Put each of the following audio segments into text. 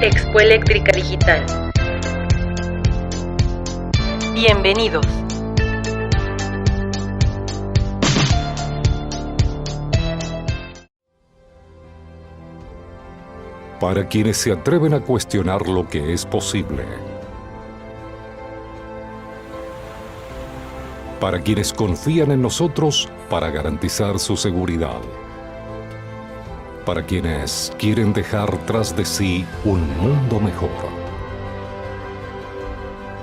Expo Eléctrica Digital. Bienvenidos. Para quienes se atreven a cuestionar lo que es posible. Para quienes confían en nosotros para garantizar su seguridad. Para quienes quieren dejar tras de sí un mundo mejor.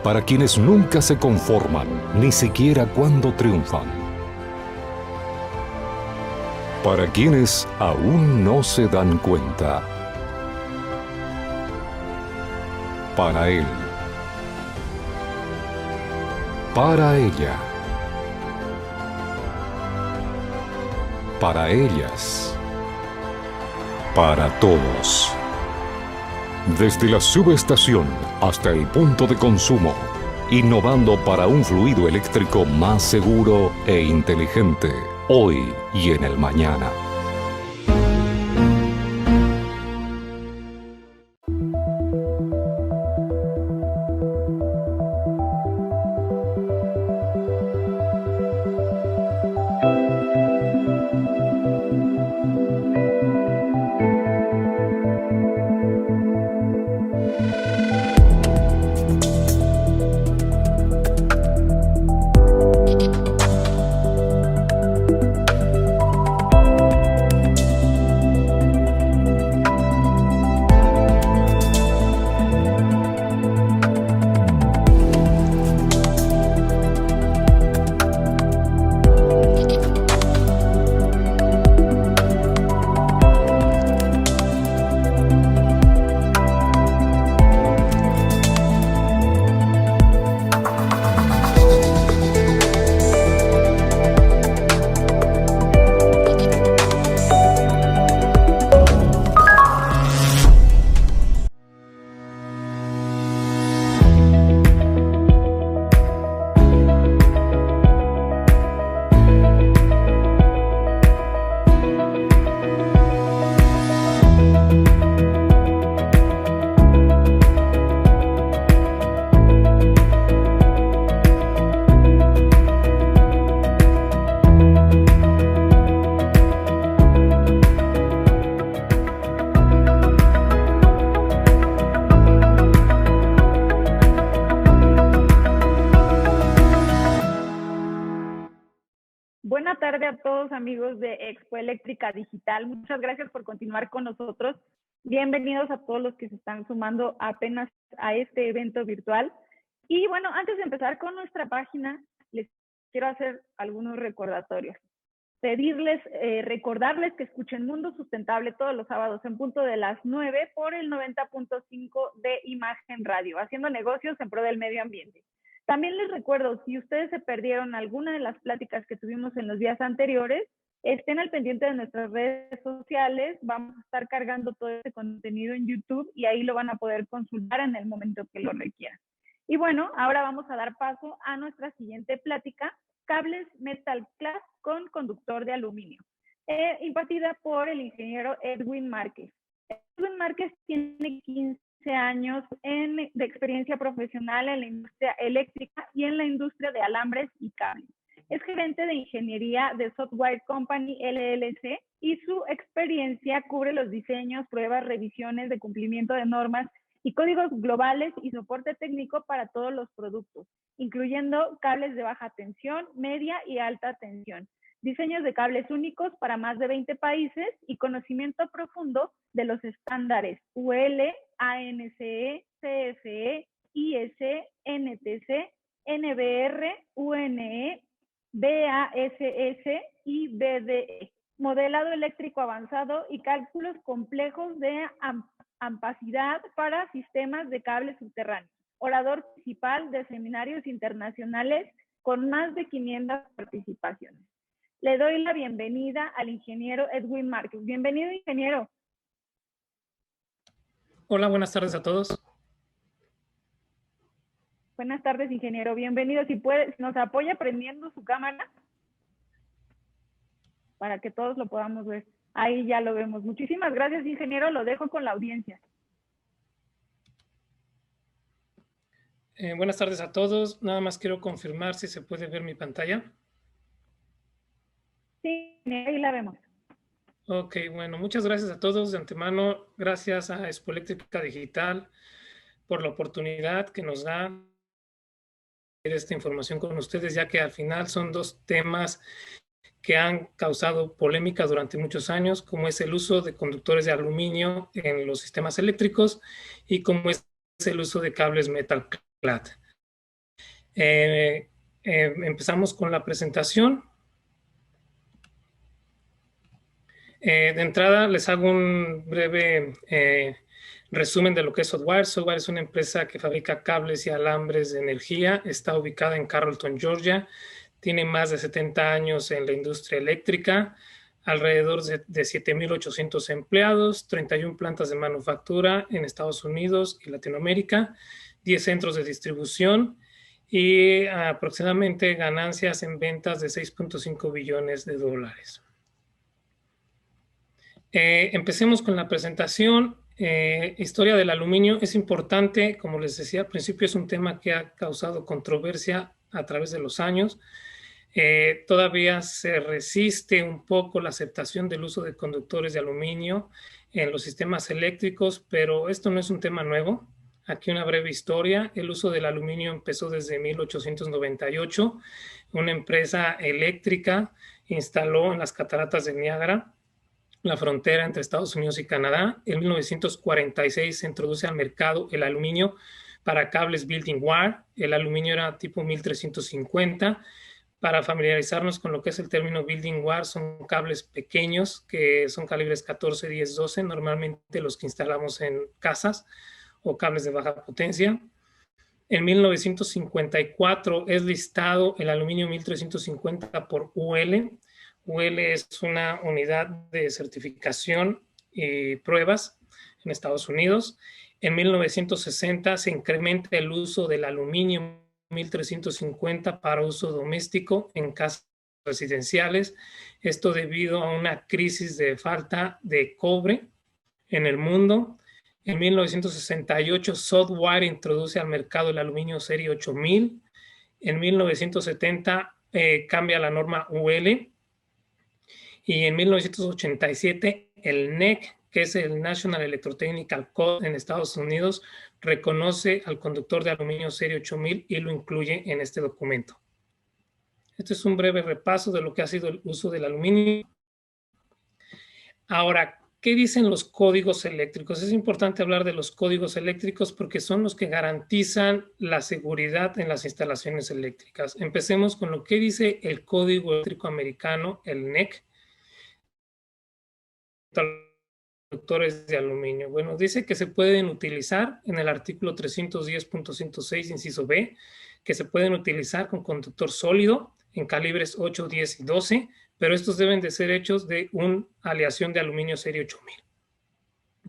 Para quienes nunca se conforman, ni siquiera cuando triunfan. Para quienes aún no se dan cuenta. Para él. Para ella. Para ellas. Para todos. Desde la subestación hasta el punto de consumo, innovando para un fluido eléctrico más seguro e inteligente, hoy y en el mañana. Buena tarde a todos, amigos de Expo Eléctrica Digital. Muchas gracias por continuar con nosotros. Bienvenidos a todos los que se están sumando apenas a este evento virtual. Y bueno, antes de empezar con nuestra página, les quiero hacer algunos recordatorios. Recordarles que escuchen Mundo Sustentable todos los sábados en punto de las 9 por el 90.5 de Imagen Radio, haciendo negocios en pro del medio ambiente. También les recuerdo, si ustedes se perdieron alguna de las pláticas que tuvimos en los días anteriores, estén al pendiente de nuestras redes sociales. Vamos a estar cargando todo este contenido en YouTube y ahí lo van a poder consultar en el momento que lo requieran. Y bueno, ahora vamos a dar paso a nuestra siguiente plática, Cables Metal Class con conductor de aluminio, impartida por el ingeniero Edwin Márquez. Edwin Márquez tiene 15 años de experiencia profesional en la industria eléctrica y en la industria de alambres y cables. Es gerente de ingeniería de Software Company LLC y su experiencia cubre los diseños, pruebas, revisiones de cumplimiento de normas y códigos globales y soporte técnico para todos los productos, incluyendo cables de baja tensión, media y alta tensión, diseños de cables únicos para más de 20 países y conocimiento profundo de los estándares UL, ANSE, CFE, IS, NTC, NBR, UNE, BASS y BDE. Modelado eléctrico avanzado y cálculos complejos de ampacidad para sistemas de cables subterráneos. Orador principal de seminarios internacionales con más de 500 participaciones. Le doy la bienvenida al ingeniero Edwin Márquez. Bienvenido, ingeniero. Hola, buenas tardes a todos. Buenas tardes, ingeniero. Bienvenido. Si nos apoya prendiendo su cámara para que todos lo podamos ver. Ahí ya lo vemos. Muchísimas gracias, ingeniero. Lo dejo con la audiencia. Buenas tardes a todos. Nada más quiero confirmar si se puede ver mi pantalla. Sí, ahí la vemos. Ok, bueno, muchas gracias a todos de antemano. Gracias a Expo Eléctrica Digital por la oportunidad que nos da de esta información con ustedes, ya que al final son dos temas que han causado polémica durante muchos años, como es el uso de conductores de aluminio en los sistemas eléctricos y como es el uso de cables metal clad. Empezamos con la presentación. De entrada les hago un breve resumen de lo que es Software. Software es una empresa que fabrica cables y alambres de energía. Está ubicada en Carrollton, Georgia. Tiene más de 70 años en la industria eléctrica, alrededor de 7,800 empleados, 31 plantas de manufactura en Estados Unidos y Latinoamérica, 10 centros de distribución y aproximadamente ganancias en ventas de 6.5 billones de dólares. Empecemos con la presentación. Historia del aluminio es importante, como les decía al principio, es un tema que ha causado controversia a través de los años. Todavía se resiste un poco la aceptación del uso de conductores de aluminio en los sistemas eléctricos, pero esto no es un tema nuevo. Aquí una breve historia. El uso del aluminio empezó desde 1898. Una empresa eléctrica instaló en las cataratas de Niágara la frontera entre Estados Unidos y Canadá. En 1946 se introduce al mercado el aluminio para cables building wire. El aluminio era tipo 1350. Para familiarizarnos con lo que es el término building wire, son cables pequeños que son calibres 14, 10, 12, normalmente los que instalamos en casas o cables de baja potencia. En 1954 es listado el aluminio 1350 por UL. UL es una unidad de certificación y pruebas en Estados Unidos. En 1960 se incrementa el uso del aluminio 1350 para uso doméstico en casas residenciales. Esto debido a una crisis de falta de cobre en el mundo. En 1968, Software introduce al mercado el aluminio serie 8000. En 1970 cambia la norma UL. Y en 1987, el NEC, que es el National Electrotechnical Code en Estados Unidos, reconoce al conductor de aluminio serie 8000 y lo incluye en este documento. Este es un breve repaso de lo que ha sido el uso del aluminio. Ahora, ¿qué dicen los códigos eléctricos? Es importante hablar de los códigos eléctricos porque son los que garantizan la seguridad en las instalaciones eléctricas. Empecemos con lo que dice el Código Eléctrico Americano, el NEC, conductores de aluminio. Bueno, dice que se pueden utilizar en el artículo 310.106, inciso B, que se pueden utilizar con conductor sólido en calibres 8, 10 y 12, pero estos deben de ser hechos de una aleación de aluminio serie 8000.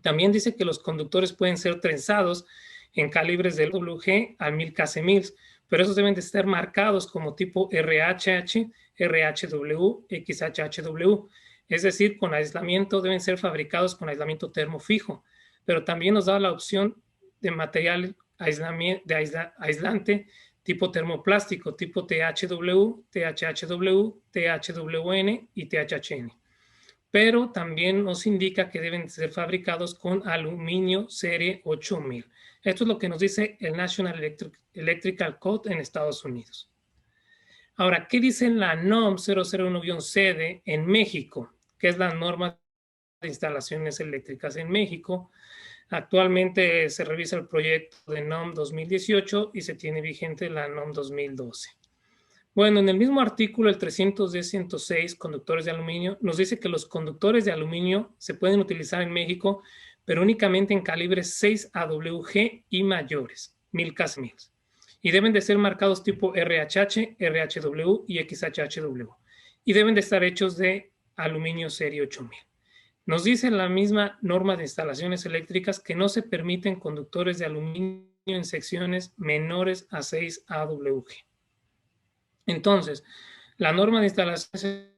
También dice que los conductores pueden ser trenzados en calibres del WG a 1000 kc/1000, pero esos deben de estar marcados como tipo RHH, RHW, XHHW. Es decir, con aislamiento, deben ser fabricados con aislamiento termofijo, pero también nos da la opción de material aislante tipo termoplástico, tipo THW, THHW, THWN y THHN. Pero también nos indica que deben ser fabricados con aluminio serie 8000. Esto es lo que nos dice el National Electrical Code en Estados Unidos. Ahora, ¿qué dice la NOM 001-CD en México? Que es la norma de instalaciones eléctricas en México. Actualmente se revisa el proyecto de NOM 2018 y se tiene vigente la NOM 2012. Bueno, en el mismo artículo, el 310.106, conductores de aluminio, nos dice que los conductores de aluminio se pueden utilizar en México, pero únicamente en calibres 6 AWG y mayores, 1000 kc/1000. Y deben de ser marcados tipo RHH, RHW y XHHW. Y deben de estar hechos de aluminio serie 8000. Nos dice la misma norma de instalaciones eléctricas que no se permiten conductores de aluminio en secciones menores a 6 AWG. Entonces, la norma de instalaciones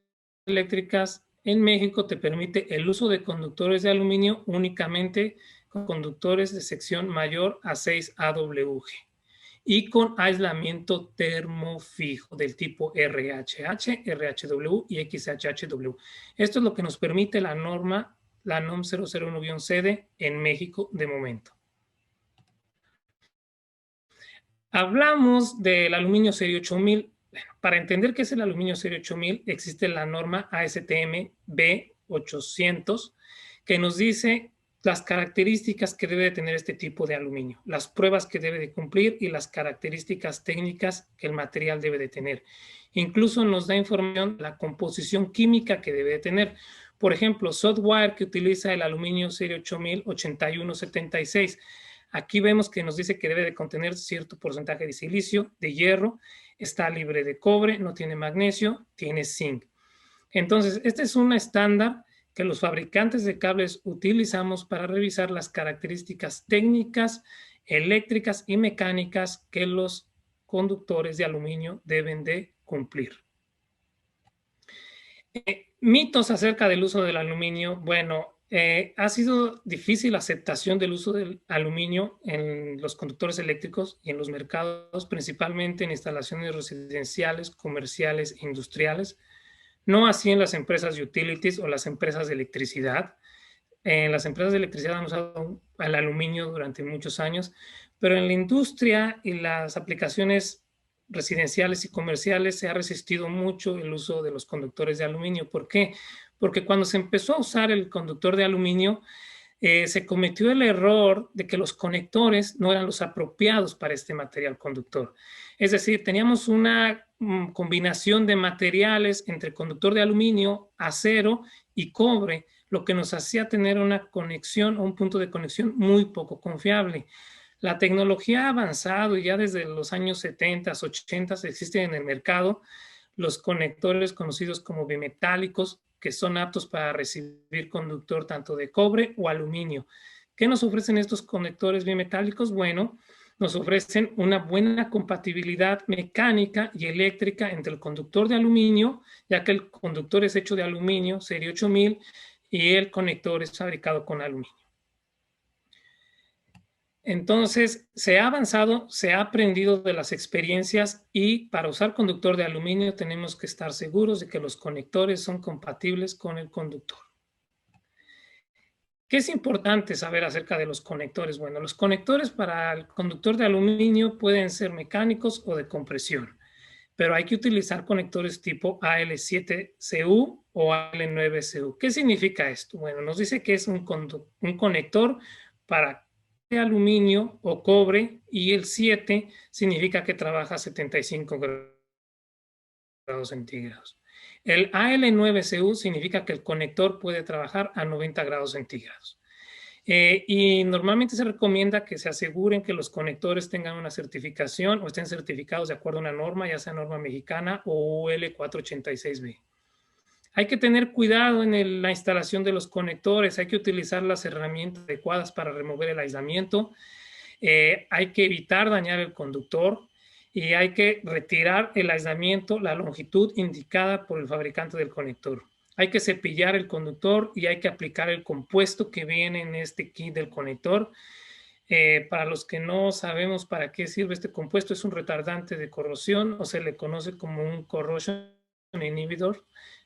eléctricas en México te permite el uso de conductores de aluminio únicamente con conductores de sección mayor a 6 AWG. y con aislamiento termofijo del tipo RHH, RHW y XHHW. Esto es lo que nos permite la norma, la NOM 001-CD en México de momento. Hablamos del aluminio serie 8000. Para entender qué es el aluminio serie 8000, existe la norma ASTM B800 que nos dice las características que debe de tener este tipo de aluminio, las pruebas que debe de cumplir y las características técnicas que el material debe de tener. Incluso nos da información de la composición química que debe de tener. Por ejemplo, Software, que utiliza el aluminio serie 8000 8176. Aquí vemos que nos dice que debe de contener cierto porcentaje de silicio, de hierro, está libre de cobre, no tiene magnesio, tiene zinc. Entonces, este es un estándar que los fabricantes de cables utilizamos para revisar las características técnicas, eléctricas y mecánicas que los conductores de aluminio deben de cumplir. Mitos acerca del uso del aluminio. Bueno, ha sido difícil la aceptación del uso del aluminio en los conductores eléctricos y en los mercados, principalmente en instalaciones residenciales, comerciales e industriales. No así en las empresas de utilities o las empresas de electricidad. En las empresas de electricidad han usado el aluminio durante muchos años, pero en la industria y las aplicaciones residenciales y comerciales se ha resistido mucho el uso de los conductores de aluminio. ¿Por qué? Porque cuando se empezó a usar el conductor de aluminio, se cometió el error de que los conectores no eran los apropiados para este material conductor. Es decir, teníamos una combinación de materiales entre conductor de aluminio, acero y cobre, lo que nos hacía tener una conexión o un punto de conexión muy poco confiable. La tecnología ha avanzado y ya desde los años 70, 80 existen en el mercado los conectores conocidos como bimetálicos, que son aptos para recibir conductor tanto de cobre o aluminio. ¿Qué nos ofrecen estos conectores bimetálicos? Bueno, nos ofrecen una buena compatibilidad mecánica y eléctrica entre el conductor de aluminio, ya que el conductor es hecho de aluminio, serie 8000, y el conector es fabricado con aluminio. Entonces, se ha avanzado, se ha aprendido de las experiencias y para usar conductor de aluminio tenemos que estar seguros de que los conectores son compatibles con el conductor. ¿Qué es importante saber acerca de los conectores? Bueno, los conectores para el conductor de aluminio pueden ser mecánicos o de compresión, pero hay que utilizar conectores tipo AL7CU o AL9CU. ¿Qué significa esto? Bueno, nos dice que es un conector para de aluminio o cobre y el 7 significa que trabaja a 75 grados centígrados. El AL9CU significa que el conector puede trabajar a 90 grados centígrados. Y normalmente se recomienda que se aseguren que los conectores tengan una certificación o estén certificados de acuerdo a una norma, ya sea norma mexicana o UL 486B. Hay que tener cuidado en la instalación de los conectores, hay que utilizar las herramientas adecuadas para remover el aislamiento, hay que evitar dañar el conductor y hay que retirar el aislamiento, la longitud indicada por el fabricante del conector. Hay que cepillar el conductor y hay que aplicar el compuesto que viene en este kit del conector. Para los que no sabemos para qué sirve este compuesto, es un retardante de corrosión o se le conoce como un corrosion inhibitor.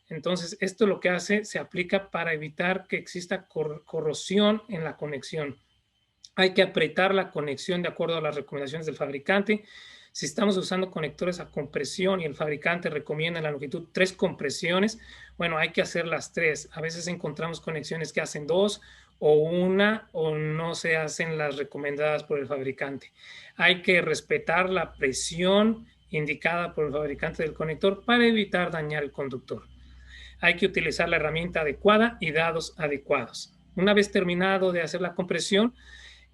Entonces, esto lo que hace, se aplica para evitar que exista corrosión en la conexión. Hay que apretar la conexión de acuerdo a las recomendaciones del fabricante. Si estamos usando conectores a compresión y el fabricante recomienda en la longitud 3 compresiones, bueno, hay que hacer las 3. A veces encontramos conexiones que hacen 2 o 1 o no se hacen las recomendadas por el fabricante. Hay que respetar la presión indicada por el fabricante del conector para evitar dañar el conductor. Hay que utilizar la herramienta adecuada y dados adecuados. Una vez terminado de hacer la compresión,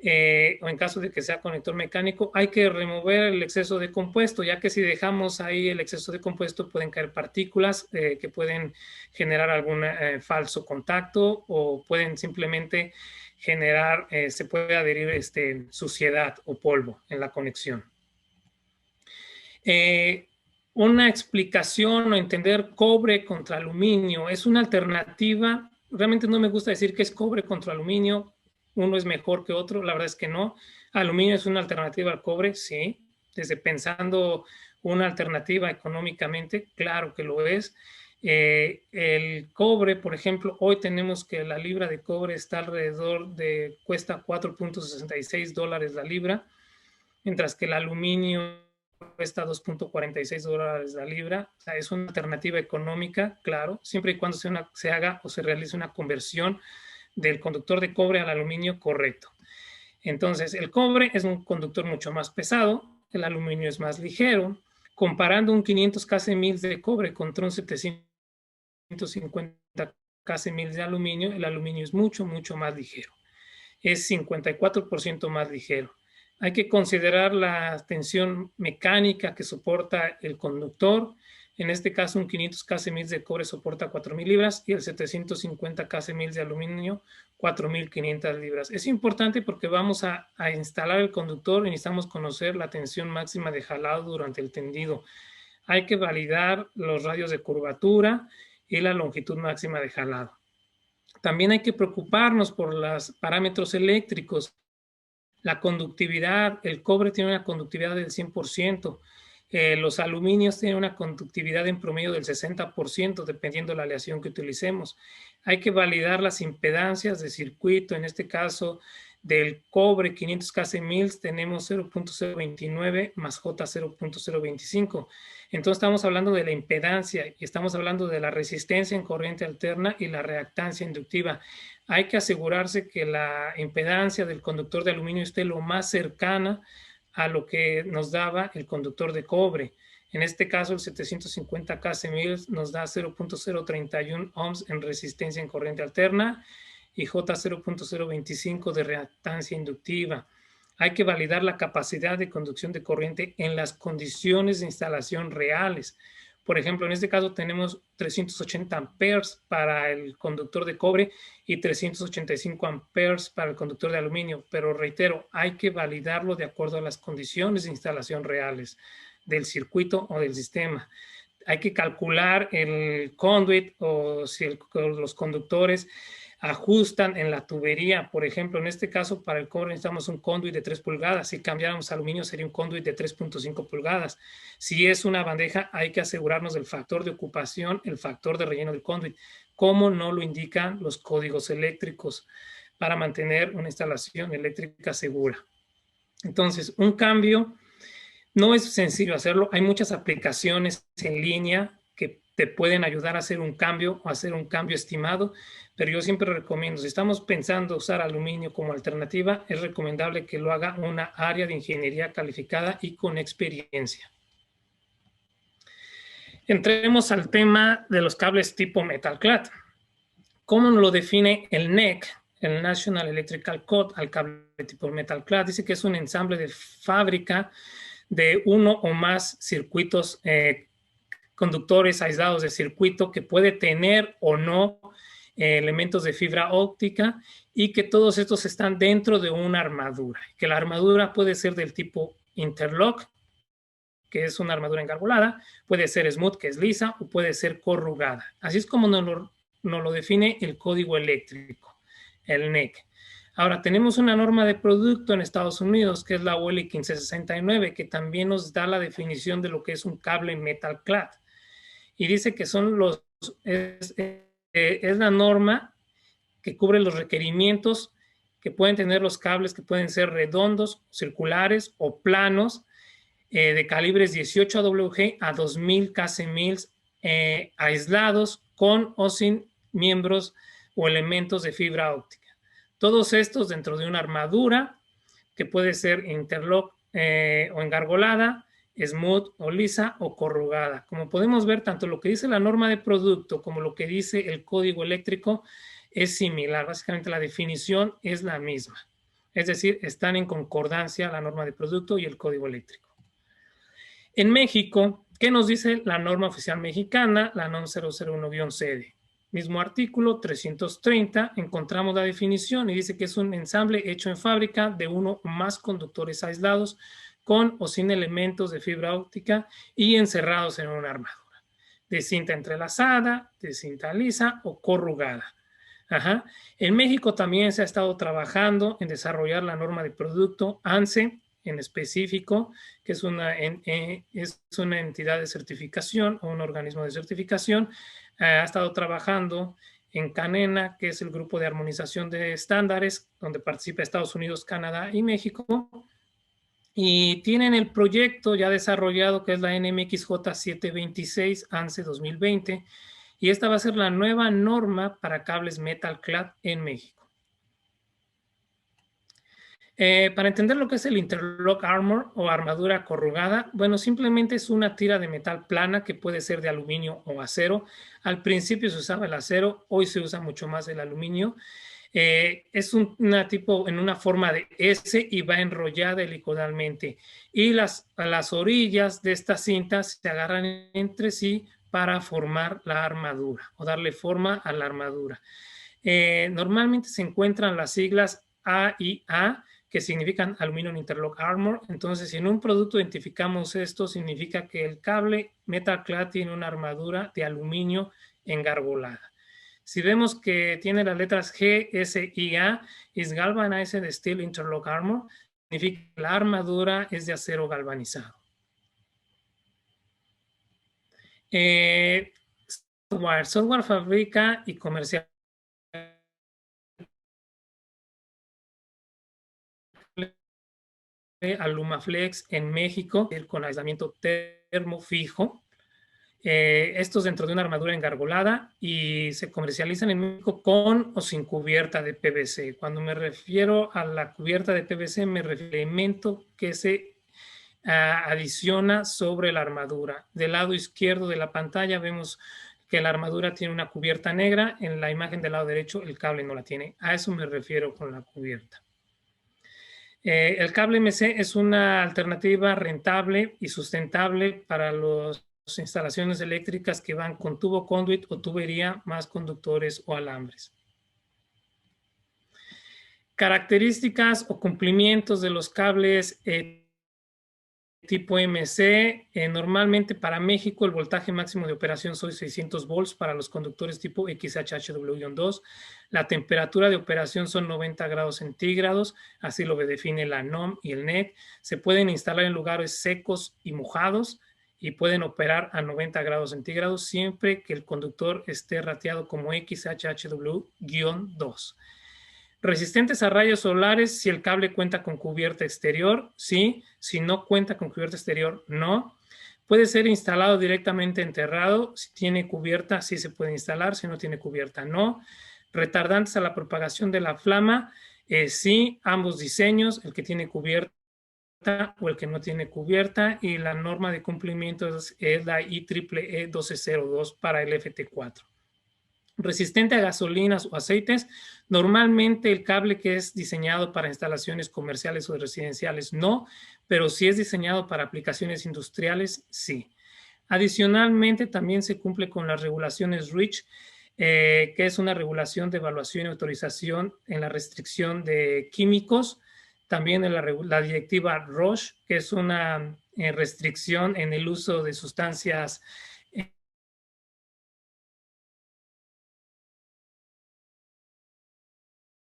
o en caso de que sea conector mecánico, hay que remover el exceso de compuesto, ya que si dejamos ahí el exceso de compuesto pueden caer partículas que pueden generar algún falso contacto o pueden simplemente generar, se puede adherir suciedad o polvo en la conexión. Una explicación o entender cobre contra aluminio es una alternativa. Realmente no me gusta decir que es cobre contra aluminio, uno es mejor que otro, la verdad es que no. Aluminio es una alternativa al cobre, sí, desde pensando una alternativa económicamente, claro que lo es. El cobre, por ejemplo, hoy tenemos que la libra de cobre está alrededor de, cuesta $4.66 la libra, mientras que el aluminio cuesta $2.46 la libra. O sea, es una alternativa económica, claro, siempre y cuando se haga o se realice una conversión del conductor de cobre al aluminio correcto. Entonces, el cobre es un conductor mucho más pesado, el aluminio es más ligero. Comparando un 500 kc de cobre contra un 750 kc de aluminio, el aluminio es mucho, mucho más ligero. Es 54% más ligero. Hay que considerar la tensión mecánica que soporta el conductor. En este caso, un 500 kc de cobre soporta 4.000 libras y el 750 kc de aluminio 4.500 libras. Es importante porque vamos a instalar el conductor y necesitamos conocer la tensión máxima de jalado durante el tendido. Hay que validar los radios de curvatura y la longitud máxima de jalado. También hay que preocuparnos por los parámetros eléctricos. La conductividad, el cobre tiene una conductividad del 100%. Los aluminios tienen una conductividad en promedio del 60%, dependiendo de la aleación que utilicemos. Hay que validar las impedancias de circuito. En este caso, del cobre 500 kc tenemos 0.029 más J 0.025. Entonces estamos hablando de la impedancia y estamos hablando de la resistencia en corriente alterna y la reactancia inductiva. Hay que asegurarse que la impedancia del conductor de aluminio esté lo más cercana a lo que nos daba el conductor de cobre. En este caso, el 750 kc nos da 0.031 ohms en resistencia en corriente alterna y J 0.025 de reactancia inductiva. Hay que validar la capacidad de conducción de corriente en las condiciones de instalación reales. Por ejemplo, en este caso tenemos 380 amperes para el conductor de cobre y 385 amperes para el conductor de aluminio. Pero reitero, hay que validarlo de acuerdo a las condiciones de instalación reales del circuito o del sistema. Hay que calcular el conduit o si los conductores ajustan en la tubería. Por ejemplo, en este caso para el cobre necesitamos un conduit de 3 pulgadas. Si cambiáramos aluminio sería un conduit de 3.5 pulgadas. Si es una bandeja, hay que asegurarnos del factor de ocupación, el factor de relleno del conduit, como no lo indican los códigos eléctricos para mantener una instalación eléctrica segura. Entonces, un cambio no es sencillo hacerlo. Hay muchas aplicaciones en línea que te pueden ayudar a hacer un cambio o hacer un cambio estimado, pero yo siempre recomiendo, si estamos pensando usar aluminio como alternativa, es recomendable que lo haga una área de ingeniería calificada y con experiencia. Entremos al tema de los cables tipo Metal Clad. ¿Cómo lo define el NEC, el National Electrical Code, al cable tipo Metal Clad? Dice que es un ensamble de fábrica de uno o más circuitos conductores aislados de circuito que puede tener o no elementos de fibra óptica y que todos estos están dentro de una armadura. Que la armadura puede ser del tipo interlock, que es una armadura engarbolada, puede ser smooth, que es lisa, o puede ser corrugada. Así es como nos lo define el código eléctrico, el NEC. Ahora, tenemos una norma de producto en Estados Unidos, que es la UL 1569, que también nos da la definición de lo que es un cable Metal Clad. Y dice que son es la norma que cubre los requerimientos que pueden tener los cables, que pueden ser redondos, circulares o planos, de calibres 18 AWG a 2000 kc aislados con o sin miembros o elementos de fibra óptica. Todos estos dentro de una armadura que puede ser interlock o engargolada, smooth o lisa o corrugada. Como podemos ver, tanto lo que dice la norma de producto como lo que dice el código eléctrico es similar. Básicamente la definición es la misma. Es decir, están en concordancia la norma de producto y el código eléctrico. En México, ¿qué nos dice la norma oficial mexicana? La NOM 001-CD. Mismo artículo 330, encontramos la definición y dice que es un ensamble hecho en fábrica de uno o más conductores aislados con o sin elementos de fibra óptica y encerrados en una armadura, de cinta entrelazada, de cinta lisa o corrugada. En México también se ha estado trabajando en desarrollar la norma de producto ANSE en específico, que es una entidad de certificación o un organismo de certificación. Ha estado trabajando en CANENA, que es el grupo de armonización de estándares, donde participa Estados Unidos, Canadá y México. Y tienen el proyecto ya desarrollado, que es la NMXJ 726 ANSE 2020, y esta va a ser la nueva norma para cables Metal Clad en México. Para entender lo que es el Interlock Armor o armadura corrugada, bueno, simplemente es una tira de metal plana que puede ser de aluminio o acero. Al principio se usaba el acero, hoy se usa mucho más el aluminio. Es una tipo en una forma de S y va enrollada helicoidalmente. Y las orillas de estas cintas se agarran entre sí para formar la armadura o darle forma a la armadura. Normalmente se encuentran las siglas AIA, que significan Aluminum Interlock Armor. Entonces, si en un producto identificamos esto, significa que el cable Metal Clad tiene una armadura de aluminio engargolada. Si vemos que tiene las letras G, S y A, es Galvanized Steel Interlock Armor, significa que la armadura es de acero galvanizado. Software fabrica y comercializa Alumaflex en México con aislamiento termofijo. Estos dentro de una armadura engargolada y se comercializan en México con o sin cubierta de PVC. Cuando me refiero a la cubierta de PVC, me refiero al elemento que se adiciona sobre la armadura. Del lado izquierdo de la pantalla vemos que la armadura tiene una cubierta negra. En la imagen del lado derecho el cable no la tiene. A eso me refiero con la cubierta. El cable MC es una alternativa rentable y sustentable para las instalaciones eléctricas que van con tubo conduit o tubería más conductores o alambres. Características o cumplimientos de los cables tipo MC. Normalmente para México el voltaje máximo de operación son 600 volts para los conductores tipo XHHW-2. La temperatura de operación son 90 grados centígrados, así lo define la NOM y el NEC. Se pueden instalar en lugares secos y mojados y pueden operar a 90 grados centígrados siempre que el conductor esté rateado como XHHW-2. Resistentes a rayos solares si el cable cuenta con cubierta exterior, sí. Si no cuenta con cubierta exterior, no. Puede ser instalado directamente enterrado. Si tiene cubierta, sí se puede instalar. Si no tiene cubierta, no. Retardantes a la propagación de la flama, sí. Ambos diseños, el que tiene cubierta o el que no tiene cubierta. Y la norma de cumplimiento es la IEEE 1202 para el FT4. Resistente a gasolinas o aceites. Normalmente el cable que es diseñado para instalaciones comerciales o residenciales no, pero si es diseñado para aplicaciones industriales, sí. Adicionalmente también se cumple con las regulaciones REACH, que es una regulación de evaluación y autorización en la restricción de químicos. También en la directiva ROSH, que es una restricción en el uso de sustancias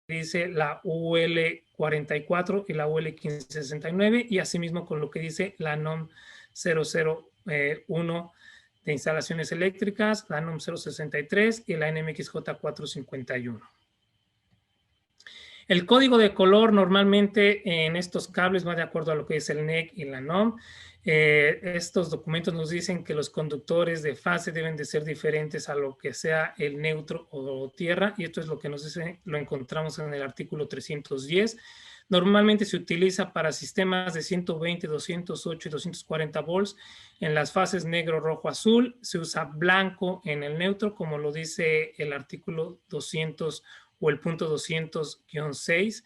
dice la UL 44 y la UL 1569 y asimismo con lo que dice la NOM 001 de instalaciones eléctricas, la NOM 063 y la NMXJ 451. El código de color normalmente en estos cables va de acuerdo a lo que es el NEC y la NOM. Estos documentos nos dicen que los conductores de fase deben de ser diferentes a lo que sea el neutro o tierra, y esto es lo que nos dice, lo encontramos en el artículo 310. Normalmente se utiliza para sistemas de 120, 208 y 240 volts en las fases negro, rojo, azul. Se usa blanco en el neutro, como lo dice el artículo 200 o el punto 200-6.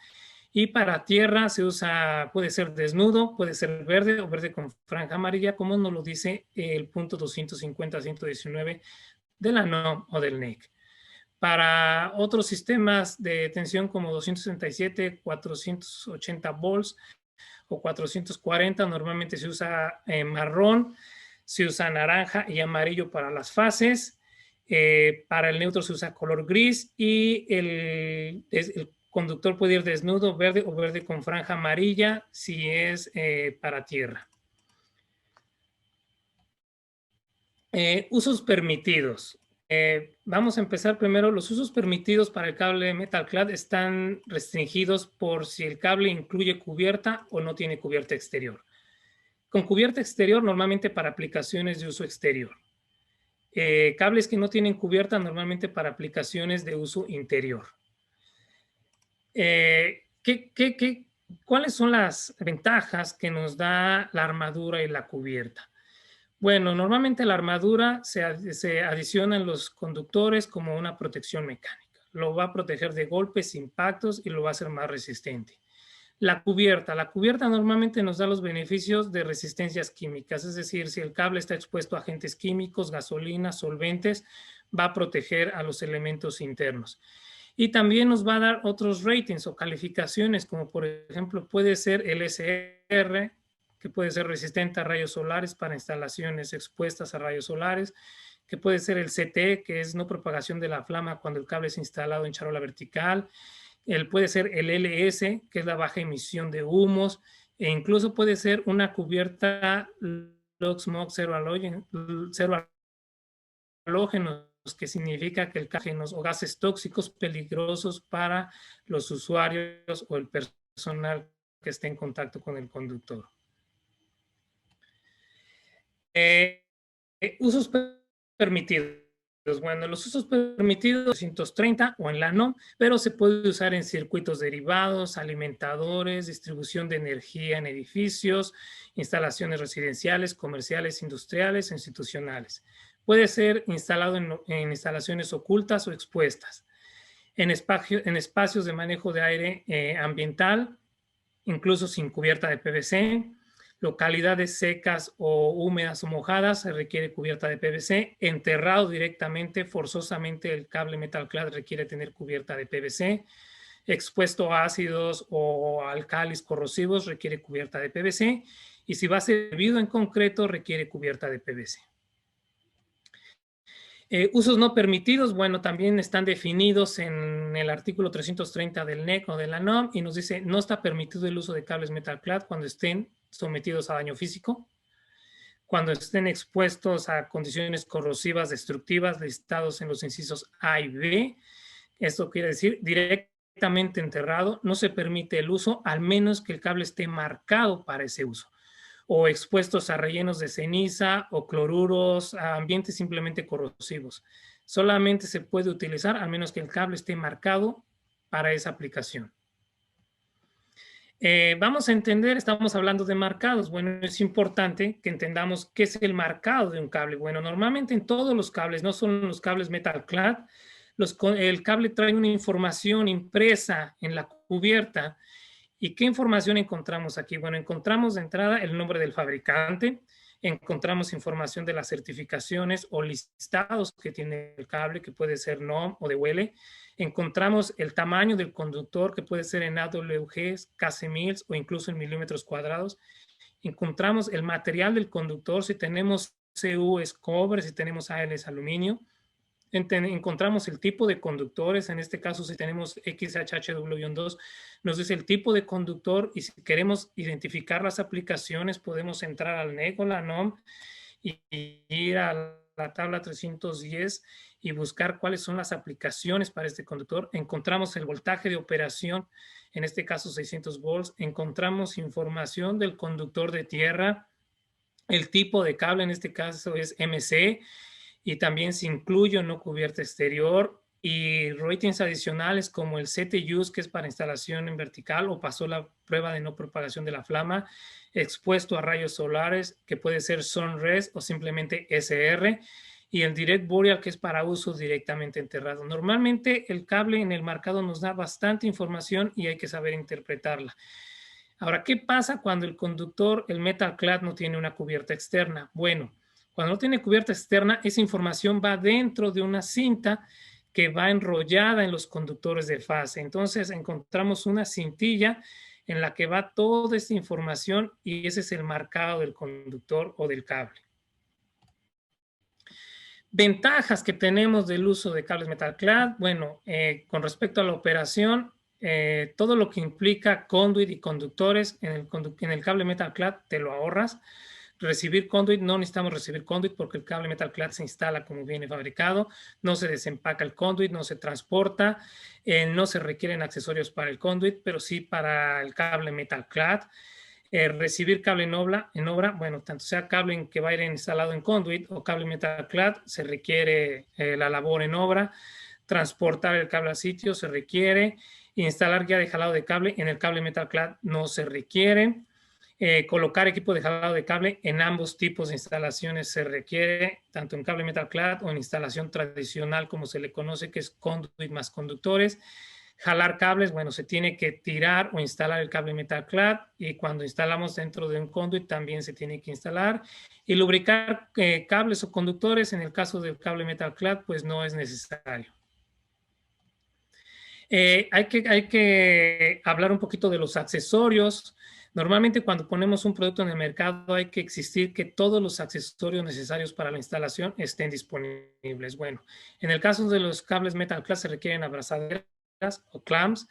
Y para tierra se usa, puede ser desnudo, puede ser verde o verde con franja amarilla, como nos lo dice el punto 250-119 de la NOM o del NEC. Para otros sistemas de tensión como 267, 480 volts o 440, normalmente se usa marrón, se usa naranja y amarillo para las fases. Para el neutro se usa color gris y el conductor puede ir desnudo, verde o verde con franja amarilla si es para tierra. Usos permitidos. Vamos a empezar primero. Los usos permitidos para el cable Metalclad están restringidos por si el cable incluye cubierta o no tiene cubierta exterior. Con cubierta exterior, normalmente para aplicaciones de uso exterior. Cables que no tienen cubierta, normalmente para aplicaciones de uso interior. ¿Cuáles son las ventajas que nos da la armadura y la cubierta? Bueno, normalmente la armadura se adiciona en los conductores como una protección mecánica. Lo va a proteger de golpes, impactos y lo va a hacer más resistente. La cubierta normalmente nos da los beneficios de resistencias químicas, es decir, si el cable está expuesto a agentes químicos, gasolina, solventes, va a proteger a los elementos internos. Y también nos va a dar otros ratings o calificaciones, como por ejemplo puede ser el SR, que puede ser resistente a rayos solares para instalaciones expuestas a rayos solares, que puede ser el CT, que es no propagación de la flama cuando el cable es instalado en charola vertical, puede ser el LS, que es la baja emisión de humos, e incluso puede ser una cubierta low smog cero halógenos, que significa que el halógenos o gases tóxicos peligrosos para los usuarios o el personal que esté en contacto con el conductor. Usos permitidos. Bueno, los usos permitidos 230 o en la NOM, pero se puede usar en circuitos derivados, alimentadores, distribución de energía en edificios, instalaciones residenciales, comerciales, industriales, institucionales. Puede ser instalado en instalaciones ocultas o expuestas, en espacios de manejo de aire ambiental, incluso sin cubierta de PVC, localidades secas o húmedas o mojadas, se requiere cubierta de PVC. Enterrado directamente, forzosamente, el cable Metalclad requiere tener cubierta de PVC. Expuesto a ácidos o alcalis corrosivos, requiere cubierta de PVC. Y si va a ser servido en concreto, requiere cubierta de PVC. Usos no permitidos, bueno, también están definidos en el artículo 330 del NEC o de la NOM y nos dice, no está permitido el uso de cables Metalclad cuando estén sometidos a daño físico, cuando estén expuestos a condiciones corrosivas destructivas listados en los incisos A y B. Esto quiere decir directamente enterrado, no se permite el uso, al menos que el cable esté marcado para ese uso, o expuestos a rellenos de ceniza o cloruros, a ambientes simplemente corrosivos. Solamente se puede utilizar al menos que el cable esté marcado para esa aplicación. Vamos a entender, estamos hablando de marcados. Bueno, es importante que entendamos qué es el marcado de un cable. Bueno, normalmente en todos los cables, no solo en los cables Metalclad, el cable trae una información impresa en la cubierta. ¿Y qué información encontramos aquí? Bueno, encontramos de entrada el nombre del fabricante, encontramos información de las certificaciones o listados que tiene el cable, que puede ser NOM o de DWL. Encontramos el tamaño del conductor, que puede ser en AWGs, kcmils o incluso en milímetros cuadrados. Encontramos el material del conductor, si tenemos CU es cobre, si tenemos AL es aluminio. Encontramos el tipo de conductores, en este caso si tenemos XHHW-2, nos dice el tipo de conductor y si queremos identificar las aplicaciones podemos entrar al NEC o la NOM y ir a la tabla 310 y buscar cuáles son las aplicaciones para este conductor. Encontramos el voltaje de operación, en este caso 600 volts, encontramos información del conductor de tierra, el tipo de cable, en este caso es MC, y también se incluye o no cubierta exterior y ratings adicionales como el CT-Use, que es para instalación en vertical o pasó la prueba de no propagación de la flama, expuesto a rayos solares, que puede ser Sunres o simplemente SR, y el Direct Burial, que es para uso directamente enterrado. Normalmente el cable en el marcado nos da bastante información y hay que saber interpretarla. Ahora, ¿qué pasa cuando el conductor, el Metalclad, no tiene una cubierta externa? Bueno, cuando no tiene cubierta externa, esa información va dentro de una cinta que va enrollada en los conductores de fase. Entonces encontramos una cintilla en la que va toda esta información y ese es el marcado del conductor o del cable. Ventajas que tenemos del uso de cables Metalclad. Bueno, con respecto a la operación, todo lo que implica conduit y conductores en el cable metal clad te lo ahorras. Recibir conduit, no necesitamos recibir conduit porque el cable metal clad se instala como viene fabricado, no se desempaca el conduit, no se transporta, no se requieren accesorios para el conduit, pero sí para el cable metal clad. Recibir cable en obra, bueno, tanto sea cable que va a ir instalado en conduit o cable metal clad, se requiere la labor en obra. Transportar el cable a sitio se requiere. Instalar guía de jalado de cable en el cable metal clad no se requiere. Colocar equipo de jalado de cable en ambos tipos de instalaciones se requiere, tanto en cable metal clad o en instalación tradicional, como se le conoce, que es conduit más conductores. Jalar cables, bueno, se tiene que tirar o instalar el cable metal clad, y cuando instalamos dentro de un conduit también se tiene que instalar. Y lubricar cables o conductores, en el caso del cable metal clad, pues no es necesario. Hay que hablar un poquito de los accesorios. Normalmente cuando ponemos un producto en el mercado hay que exigir que todos los accesorios necesarios para la instalación estén disponibles. Bueno, en el caso de los cables metal clad se requieren abrazaderas o clamps.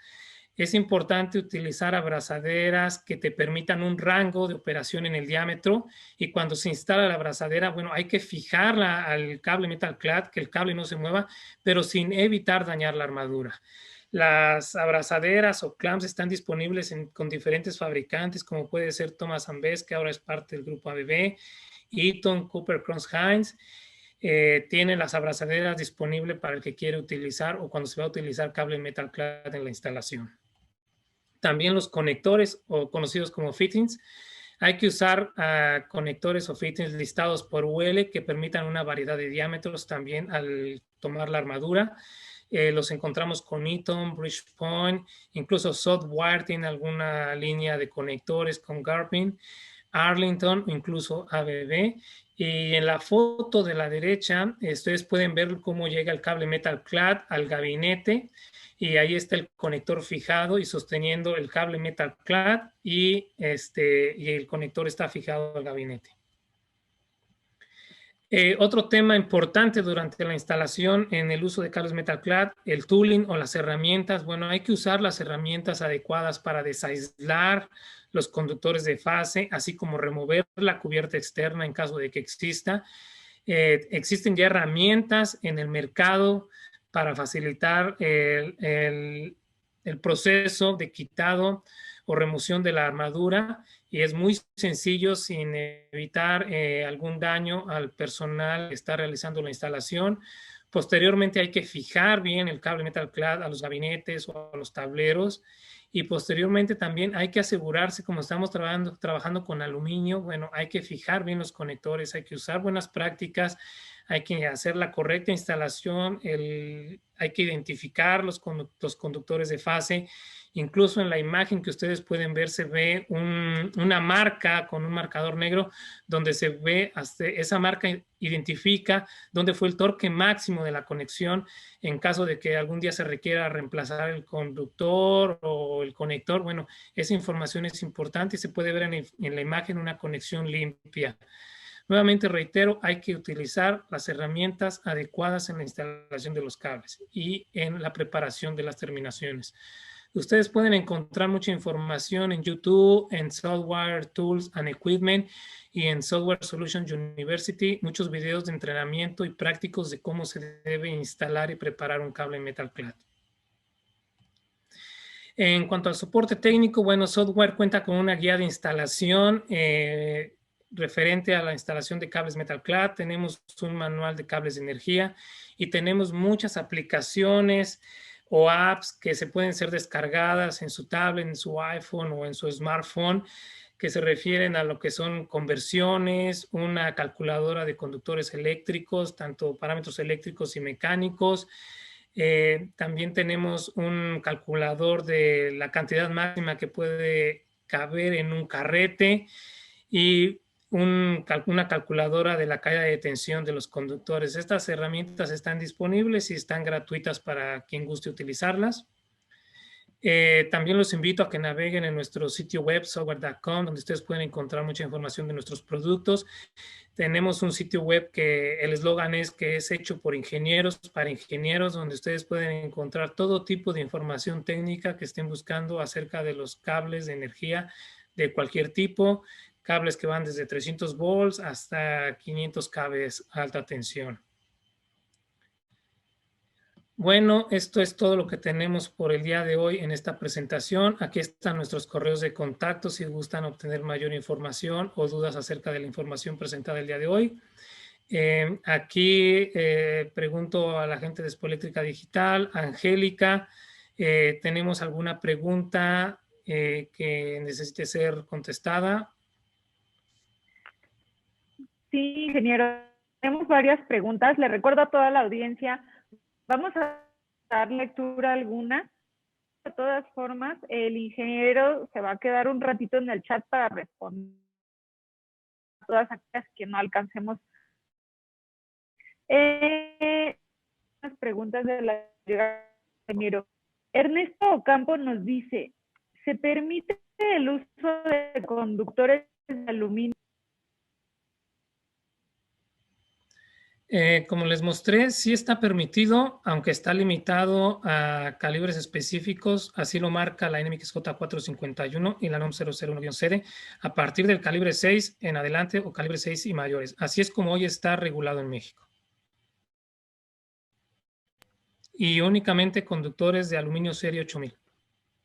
Es importante utilizar abrazaderas que te permitan un rango de operación en el diámetro, y cuando se instala la abrazadera, bueno, hay que fijarla al cable metal clad, que el cable no se mueva, pero sin evitar dañar la armadura. Las abrazaderas o clamps están disponibles con diferentes fabricantes, como puede ser Thomas & Best, que ahora es parte del grupo ABB, Eaton, Cooper, Cross Hines. Tienen las abrazaderas disponibles para el que quiere utilizar o cuando se va a utilizar cable metal clad en la instalación. También los conectores, o conocidos como fittings. Hay que usar conectores o fittings listados por UL que permitan una variedad de diámetros también al tomar la armadura. Los encontramos con Eaton, Bridgepoint, incluso Southwire tiene alguna línea de conectores con Garpin, Arlington, incluso ABB. Y en la foto de la derecha, ustedes pueden ver cómo llega el cable metal clad al gabinete, y ahí está el conector fijado y sosteniendo el cable metal clad, y el conector está fijado al gabinete. Otro tema importante durante la instalación en el uso de cables metal clad, el tooling o las herramientas. Bueno, hay que usar las herramientas adecuadas para desaislar los conductores de fase, así como remover la cubierta externa en caso de que exista. Existen ya herramientas en el mercado para facilitar el proceso de quitado o remoción de la armadura, y es muy sencillo sin evitar algún daño al personal que está realizando la instalación. Posteriormente hay que fijar bien el cable metal clad a los gabinetes o a los tableros, y posteriormente también hay que asegurarse, como estamos trabajando con aluminio, bueno, hay que fijar bien los conectores, hay que usar buenas prácticas, hay que hacer la correcta instalación, hay que identificar los conductores de fase. Incluso en la imagen que ustedes pueden ver se ve una marca con un marcador negro donde se ve, hasta esa marca identifica dónde fue el torque máximo de la conexión en caso de que algún día se requiera reemplazar el conductor o el conector. Bueno, esa información es importante y se puede ver en la imagen una conexión limpia. Nuevamente reitero, hay que utilizar las herramientas adecuadas en la instalación de los cables y en la preparación de las terminaciones. Ustedes pueden encontrar mucha información en YouTube, en Southwire Tools and Equipment y en Software Solutions University, muchos videos de entrenamiento y prácticos de cómo se debe instalar y preparar un cable metal clad. En cuanto al soporte técnico, bueno, Southwire cuenta con una guía de instalación referente a la instalación de cables metal clad. Tenemos un manual de cables de energía y tenemos muchas aplicaciones o apps que se pueden ser descargadas en su tablet, en su iPhone o en su smartphone, que se refieren a lo que son conversiones, una calculadora de conductores eléctricos, tanto parámetros eléctricos y mecánicos. También tenemos un calculador de la cantidad máxima que puede caber en un carrete y una calculadora de la caída de tensión de los conductores. Estas herramientas están disponibles y están gratuitas para quien guste utilizarlas. También los invito a que naveguen en nuestro sitio web, software.com, donde ustedes pueden encontrar mucha información de nuestros productos. Tenemos un sitio web que el eslogan es que es hecho por ingenieros, para ingenieros, donde ustedes pueden encontrar todo tipo de información técnica que estén buscando acerca de los cables de energía de cualquier tipo, cables que van desde 300 volts hasta 500 kV alta tensión. Bueno, esto es todo lo que tenemos por el día de hoy en esta presentación. Aquí están nuestros correos de contacto si gustan obtener mayor información o dudas acerca de la información presentada el día de hoy. Aquí pregunto a la gente de Expoeléctrica Digital, Angélica, ¿tenemos alguna pregunta que necesite ser contestada? Sí, ingeniero, tenemos varias preguntas. Le recuerdo a toda la audiencia, vamos a dar lectura alguna. De todas formas, el ingeniero se va a quedar un ratito en el chat para responder a todas aquellas que no alcancemos. Las preguntas de la ingeniero. Ernesto Ocampo nos dice, ¿se permite el uso de conductores de aluminio? Como les mostré, sí está permitido, aunque está limitado a calibres específicos, así lo marca la NMX J451 y la NOM 001-CD, a partir del calibre 6 en adelante o calibre 6 y mayores. Así es como hoy está regulado en México. Y únicamente conductores de aluminio serie 8000.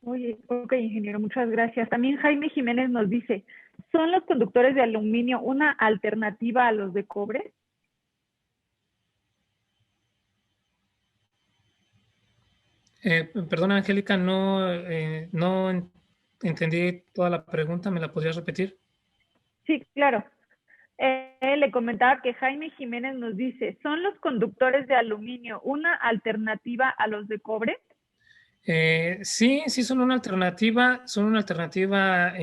Oye, ok, ingeniero, muchas gracias. También Jaime Jiménez nos dice, ¿son los conductores de aluminio una alternativa a los de cobre? Perdona, Angélica, no entendí toda la pregunta. ¿Me la podrías repetir? Sí, claro. Le comentaba que Jaime Jiménez nos dice, ¿son los conductores de aluminio una alternativa a los de cobre? Sí, son una alternativa. Son una alternativa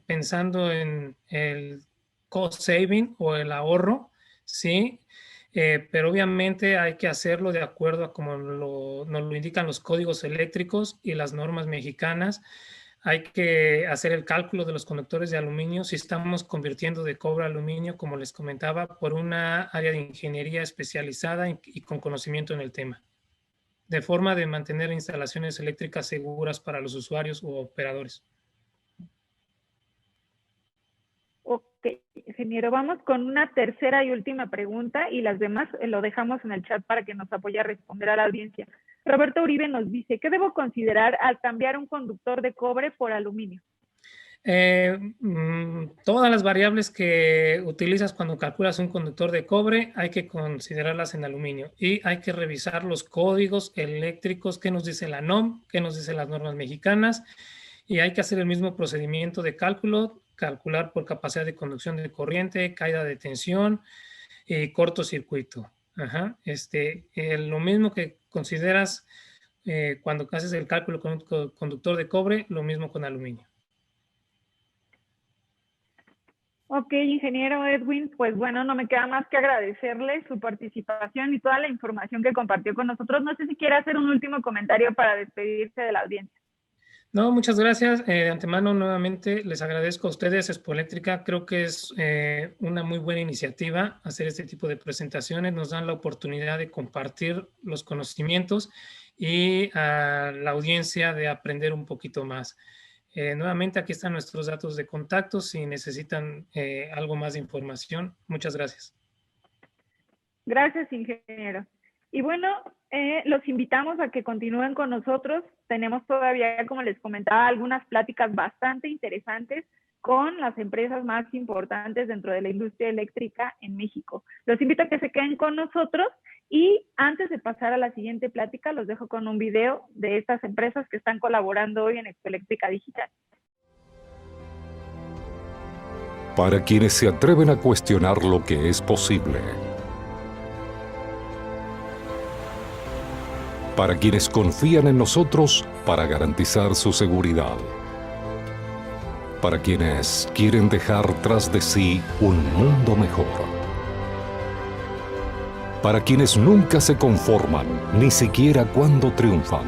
pensando en el cost saving o el ahorro, ¿sí? Pero obviamente hay que hacerlo de acuerdo a como nos lo indican los códigos eléctricos y las normas mexicanas. Hay que hacer el cálculo de los conductores de aluminio si estamos convirtiendo de cobre a aluminio, como les comentaba, por una área de ingeniería especializada y con conocimiento en el tema, de forma de mantener instalaciones eléctricas seguras para los usuarios u operadores. Ok, ingeniero, vamos con una tercera y última pregunta y las demás lo dejamos en el chat para que nos apoye a responder a la audiencia. Roberto Uribe nos dice, ¿qué debo considerar al cambiar un conductor de cobre por aluminio? Todas las variables que utilizas cuando calculas un conductor de cobre hay que considerarlas en aluminio y hay que revisar los códigos eléctricos, qué nos dice la NOM, qué nos dicen las normas mexicanas, y hay que hacer el mismo procedimiento de cálculo, calcular por capacidad de conducción de corriente, caída de tensión y cortocircuito. Lo mismo que consideras cuando haces el cálculo con un conductor de cobre, lo mismo con aluminio. Ok, ingeniero Edwin, pues bueno, no me queda más que agradecerle su participación y toda la información que compartió con nosotros. No sé si quiere hacer un último comentario para despedirse de la audiencia. No, muchas gracias. De antemano, nuevamente, les agradezco a ustedes, Expoeléctrica. Creo que es una muy buena iniciativa hacer este tipo de presentaciones. Nos dan la oportunidad de compartir los conocimientos y a la audiencia de aprender un poquito más. Nuevamente, aquí están nuestros datos de contacto si necesitan algo más de información. Muchas gracias. Gracias, ingeniero. Y bueno, los invitamos a que continúen con nosotros. Tenemos todavía, como les comentaba, algunas pláticas bastante interesantes con las empresas más importantes dentro de la industria eléctrica en México. Los invito a que se queden con nosotros y antes de pasar a la siguiente plática, los dejo con un video de estas empresas que están colaborando hoy en Expoeléctrica Digital. Para quienes se atreven a cuestionar lo que es posible. Para quienes confían en nosotros para garantizar su seguridad. Para quienes quieren dejar tras de sí un mundo mejor. Para quienes nunca se conforman, ni siquiera cuando triunfan.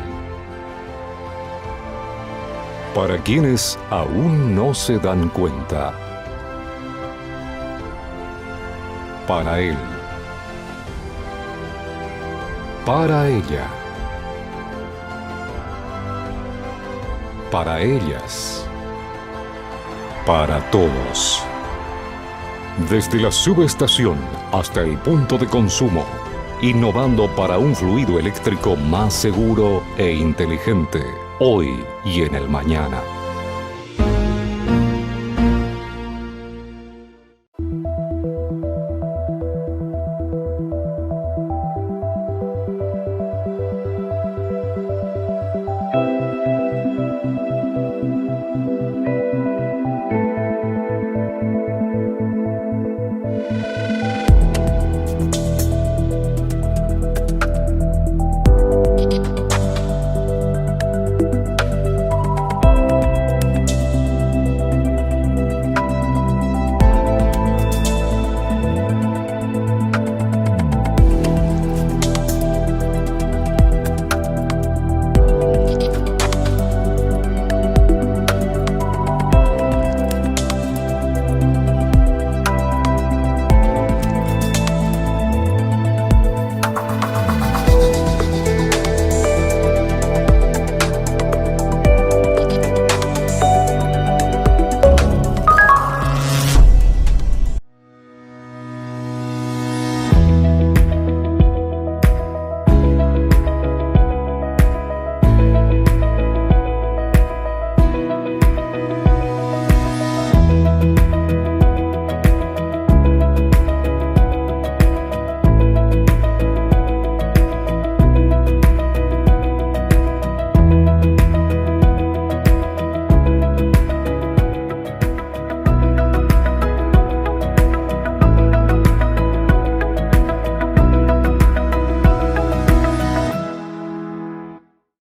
Para quienes aún no se dan cuenta. Para él. Para ella. Para ellas. Para todos. Desde la subestación hasta el punto de consumo, innovando para un fluido eléctrico más seguro e inteligente, hoy y en el mañana.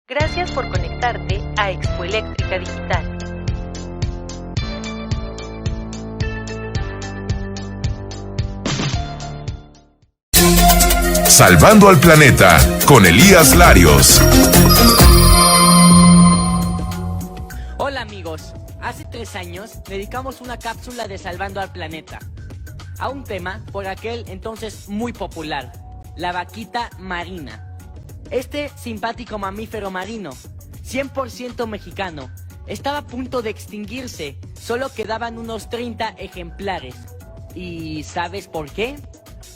Gracias por conectarte a Expo Eléctrica Digital. Salvando al planeta con Elías Larios. Hola amigos, hace 3 años dedicamos una cápsula de Salvando al Planeta a un tema por aquel entonces muy popular, la vaquita marina. Este simpático mamífero marino, 100% mexicano, estaba a punto de extinguirse, solo quedaban unos 30 ejemplares. ¿Y sabes por qué?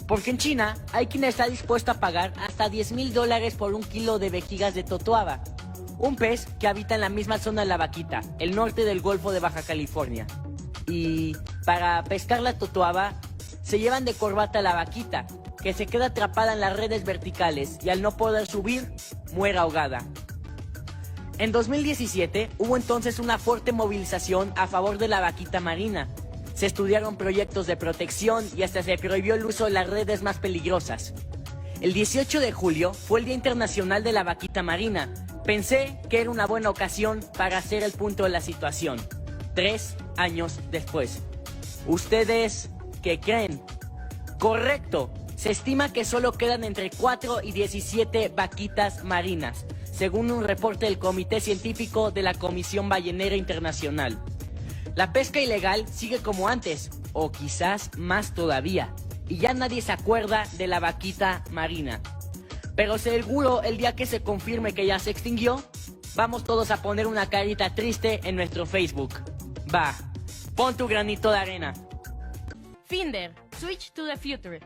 Porque en China hay quien está dispuesto a pagar hasta $10,000 por 1 kilo de vejigas de totoaba, un pez que habita en la misma zona de la vaquita, el norte del Golfo de Baja California. Y para pescar la totoaba, se llevan de corbata a la vaquita, que se queda atrapada en las redes verticales y al no poder subir, muere ahogada. En 2017 hubo entonces una fuerte movilización a favor de la vaquita marina. Se estudiaron proyectos de protección y hasta se prohibió el uso de las redes más peligrosas. El 18 de julio fue el Día Internacional de la Vaquita Marina. Pensé que era una buena ocasión para hacer el punto de la situación. 3 años después. ¿Ustedes qué creen? Correcto. Se estima que solo quedan entre 4 y 17 vaquitas marinas, según un reporte del Comité Científico de la Comisión Ballenera Internacional. La pesca ilegal sigue como antes, o quizás más todavía, y ya nadie se acuerda de la vaquita marina. Pero seguro el día que se confirme que ya se extinguió, vamos todos a poner una carita triste en nuestro Facebook. Va, pon tu granito de arena. Finder, switch to the future.